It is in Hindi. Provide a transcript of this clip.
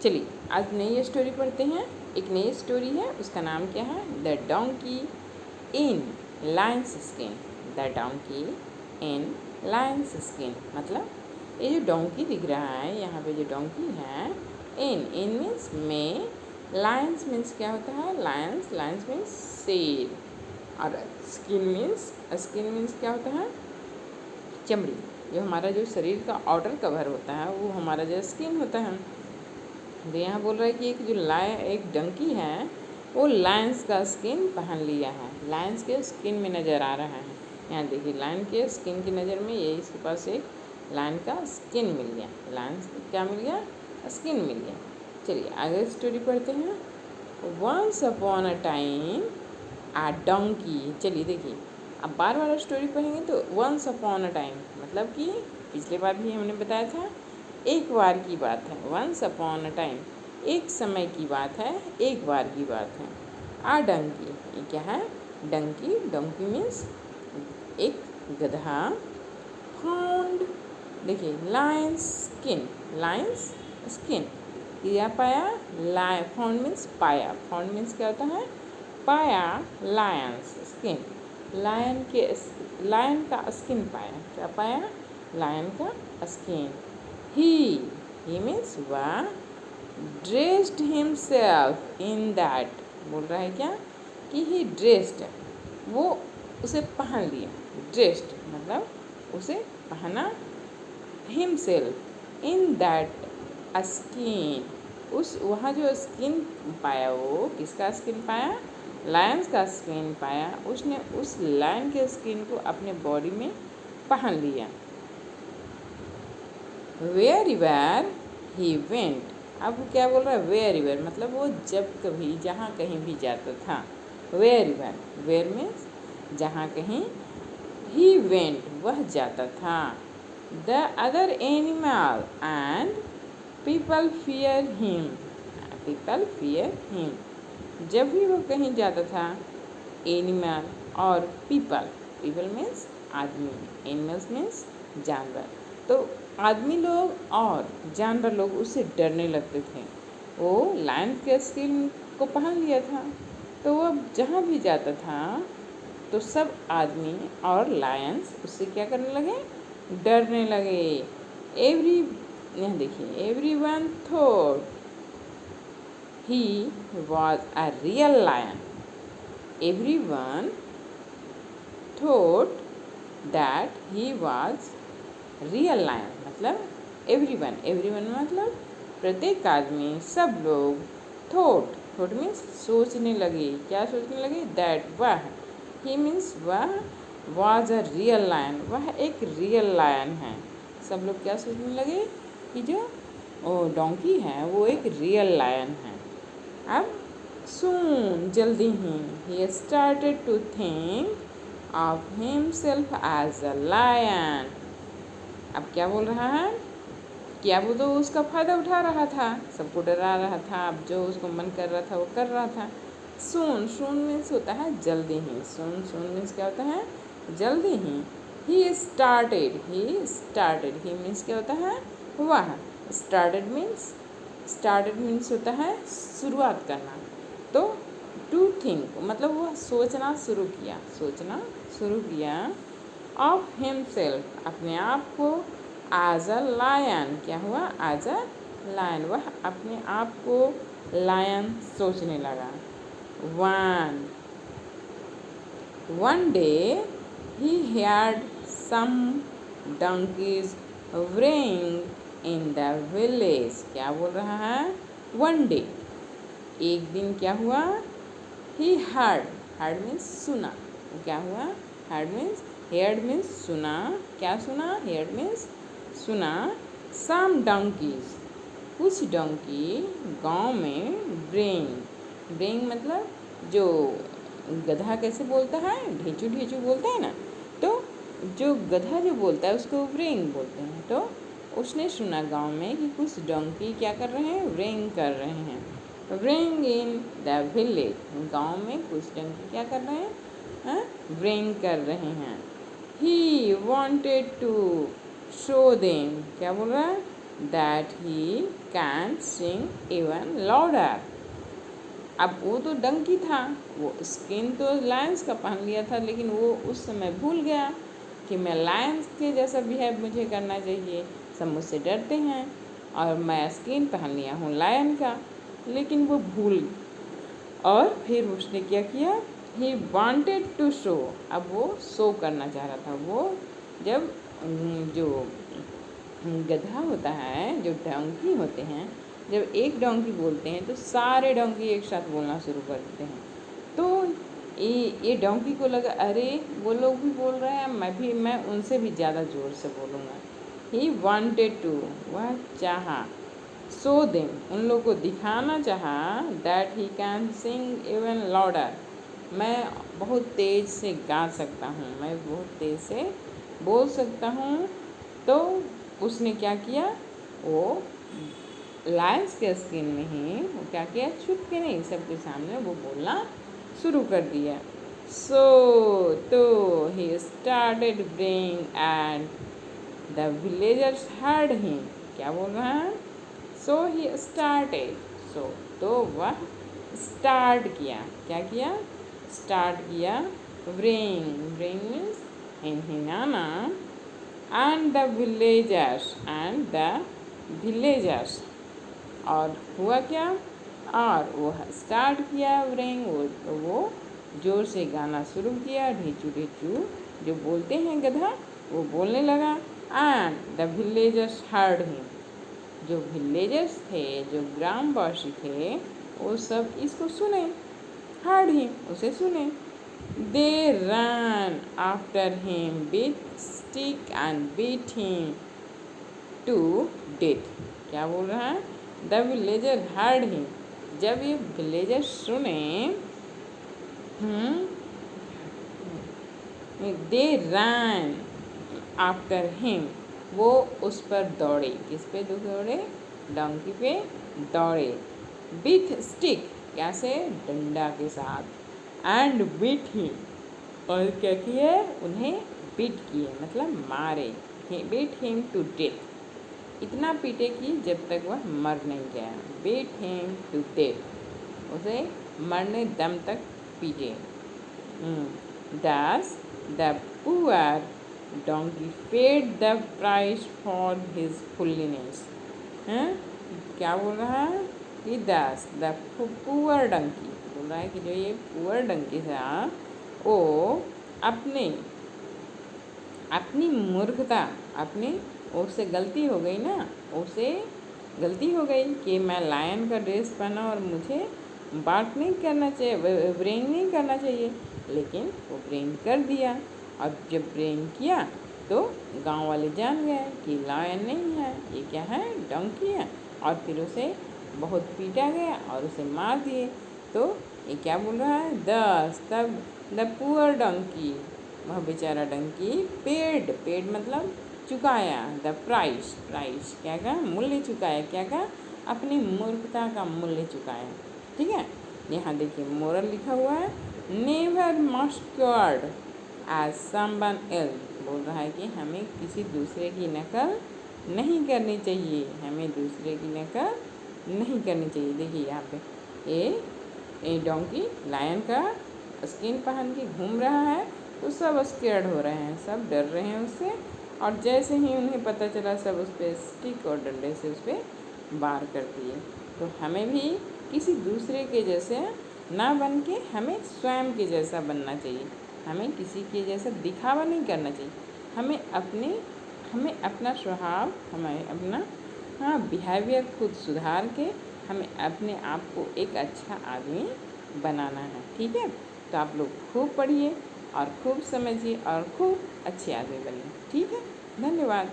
चलिए आज नई स्टोरी पढ़ते हैं। एक नई स्टोरी है, उसका नाम क्या है? The donkey in Lions skin. The donkey in Lions skin मतलब ये जो डोंकी दिख रहा है यहाँ पे, जो डोंकी है, इन मीन्स में, लायंस मीन्स क्या होता है? लायंस मीन्स शेर, और स्किन मीन्स क्या होता है? चमड़ी। जो हमारा जो शरीर का आउटर कवर होता है वो हमारा जो स्किन होता है। तो यहाँ बोल रहा है कि एक डंकी है, वो लायंस का स्किन पहन लिया है। लायंस के स्किन में नज़र आ रहा है। यहाँ देखिए, लायन के स्किन की नज़र में ये इसके पास एक लायन का स्किन मिल गया। लायंस क्या मिल गया? स्किन मिल गया। चलिए आगे स्टोरी पढ़ते हैं। Once upon a time a donkey. चलिए देखिए, अब बार बार स्टोरी पढ़ेंगे तो वंस अपॉन अ टाइम मतलब कि पिछले बार भी हमने बताया था, एक बार की बात है। वंस अपॉन अ टाइम एक समय की बात है, एक बार की बात है। आ डंकी, ये क्या है? डंकी। डंकी मीन्स एक गधा। फाउंड, देखिए, लायंस स्किन क्या पाया? फाउंड मीन्स पाया। फाउंड मीन्स क्या होता है? पाया लायंस स्किन। लायन का स्किन पाया। क्या पाया? लायन का स्किन। ही मीन्स वह, ड्रेस्ड हिमसेल्फ इन दैट, बोल रहा है क्या? कि ही ड्रेस्ड, वो उसे पहन लिया। ड्रेस्ड मतलब उसे पहना। हिमसेल्फ इन दैट स्किन, उस वहाँ जो स्किन पाया, वो किसका स्किन पाया? लायंस का स्किन पाया। उसने उस लायन के स्किन को अपने बॉडी में पहन लिया। वेयर ही वेंट, अब क्या बोल रहा है? वेयर मतलब वो जब कभी जहाँ कहीं भी जाता था। वेयर मीन्स जहाँ कहीं, ही वेंट वह जाता था। The other animal and people fear him, जब भी वो कहीं जाता था, एनिमल और पीपल मीन्स आदमी, एनिमल्स मीन्स जानवर, तो आदमी लोग और जानवर लोग उससे डरने लगते थे। वो लायन के स्किन को पहन लिया था, तो वो जहाँ भी जाता था तो सब आदमी और लायंस उससे क्या करने लगे? डरने लगे। यहाँ देखिए, everyone thought he was a real lion. Everyone thought that he was real lion मतलब एवरीवन मतलब प्रत्येक आदमी, सब लोग। थॉट मीन्स सोचने लगे। क्या सोचने लगे? दैट वह, ही मीन्स वह, वॉज अ रियल लायन, वह एक रियल लायन है। सब लोग क्या सोचने लगे? कि जो डोंकी है वो एक रियल लायन है। अब सून, जल्दी ही started to think of himself as a lion. अब क्या बोल रहा है? क्या वो तो उसका फ़ायदा उठा रहा था, सबको डरा रहा था। अब जो उसको मन कर रहा था वो कर रहा था। सून मीन्स होता है जल्दी ही। सून मीन्स क्या होता है? जल्दी ही। ही स्टार्टेड ही मीन्स क्या होता है? वह। स्टार्टेड मीन्स होता है शुरुआत करना। तो टू थिंक मतलब वह सोचना शुरू किया। ऑफ हिमसेल्फ अपने आप को, एज अ लायन, क्या हुआ? एज अ लायन, वह अपने आप को लायन सोचने लगा। One day he heard some donkeys braying in the village। क्या बोल रहा है? वन डे, एक दिन क्या हुआ? ही heard मीन्स सुना। क्या हुआ? heard मीन्स सुना। क्या सुना? heard मीन्स सुना। some donkeys, कुछ डोंकी गांव में ब्रेइंग मतलब जो गधा कैसे बोलता है? ढेचू बोलता है ना, तो जो गधा जो बोलता है उसको ब्रेइंग बोलते हैं। तो उसने सुना गांव में कि कुछ डोंकी क्या कर रहे हैं? ब्रेइंग कर रहे हैं। ब्रेइंग इन द विलेज, गांव में कुछ डोंकी क्या कर रहे हैं? ब्रेइंग कर रहे हैं। He wanted to show them, क्या बोल रहा है? that he can sing even louder. अब वो तो डंकी था, वो स्किन तो लायंस का पहन लिया था, लेकिन वो उस समय भूल गया कि मैं लायंस के जैसा बिहेव मुझे करना चाहिए, सब मुझसे डरते हैं और मैं स्किन पहन लिया हूँ लायन का, लेकिन वो भूल। और फिर उसने क्या किया, ही वांटेड टू शो, अब वो शो करना चाह रहा था। वो जब जो गधा होता है, जो डोंकी होते हैं, जब एक डोंकी बोलते हैं तो सारे डोंकी एक साथ बोलना शुरू कर देते हैं। तो ये डोंकी को लगा, अरे वो लोग भी बोल रहे हैं, मैं उनसे भी ज़्यादा ज़ोर से बोलूँगा। ही वांटेड टू, वह चाहा, शो देम, उन लोग को दिखाना चाहा, that he can sing even louder, मैं बहुत तेज़ से गा सकता हूँ, मैं बहुत तेज़ से बोल सकता हूँ। तो उसने क्या किया, वो लायंस के स्किन में ही वो क्या किया, छुप के नहीं, सबके सामने वो बोलना शुरू कर दिया। तो he started braying and the villagers heard him, क्या बोल रहा है, सो ही स्टार्टेड, सो तो वह स्टार्ट किया, क्या किया, स्टार्ट किया, ब्रेइंग मीन्स हिनाना, एंड द विलेजर्स, और हुआ क्या, और वो स्टार्ट किया ब्रेइंग, वो ज़ोर से गाना शुरू किया, ढीचू ढीचू जो बोलते हैं गधा, वो बोलने लगा। And the villagers heard him, जो विलेजर्स थे, जो ग्रामवासी थे, वो सब इसको सुने, हर्ड हिम, उसे सुने। They run after him with stick and beat him to death, क्या बोल रहा है, द विलेजर हर्ड हिम, जब ये विलेजर सुने, दे रन आफ्टर हिम, वो उस पर दौड़े, किस पे दौड़े, डंकी पे दौड़े, विथ स्टिक, कैसे, डंडा के साथ, एंड बीट हिम, और क्या किए, उन्हें बीट किए, मतलब मारे, बीट हिम टू डेथ, इतना पीटे कि जब तक वह मर नहीं गया, बीट हिम टू डेथ, उसे मरने दम तक पीटे। Thus the poor donkey paid the price for his foolishness. हैं, क्या बोल रहा है कि thus the poor donkey, बोल रहा है कि जो ये पुअर डंकी था, वो अपनी मूर्खता, उससे गलती हो गई ना, उसे गलती हो गई कि मैं लायन का ड्रेस पहना और मुझे बात नहीं करना चाहिए, ब्रेन नहीं करना चाहिए, लेकिन वो ब्रेन कर दिया। और जब ब्रेन किया तो गांव वाले जान गए कि लायन नहीं है, ये क्या है, डंकी है, और फिर उसे बहुत पीटा गया और उसे मार दिए। तो ये क्या बोल रहा है, तब द पुअर डंकी, वह बेचारा डंकी पेड मतलब चुकाया, द प्राइस क्या का, मूल्य चुकाया, क्या का, अपनी मूर्खता का मूल्य चुकाया। ठीक है, यहाँ देखिए मोरल लिखा हुआ है, never mustered as someone else, बोल रहा है कि हमें किसी दूसरे की नकल नहीं करनी चाहिए, हमें दूसरे की नकल नहीं करनी चाहिए। देखिए यहाँ पे ये डोंकी लायन का स्किन पहन के घूम रहा है, तो सब स्केर्ड हो रहे हैं, सब डर रहे हैं उससे, और जैसे ही उन्हें पता चला, सब उस पर स्टिक और डंडे से उस पर वार कर दिए। तो हमें भी किसी दूसरे के जैसे ना बन के हमें स्वयं के जैसा बनना चाहिए, हमें किसी के जैसा दिखावा नहीं करना चाहिए, हमें अपना स्वभाव, हमें अपना बिहेवियर खुद सुधार के हमें अपने आप को एक अच्छा आदमी बनाना है। ठीक है, तो आप लोग खूब पढ़िए और खूब समझिए और खूब अच्छे आदमी बनिए। ठीक है, धन्यवाद।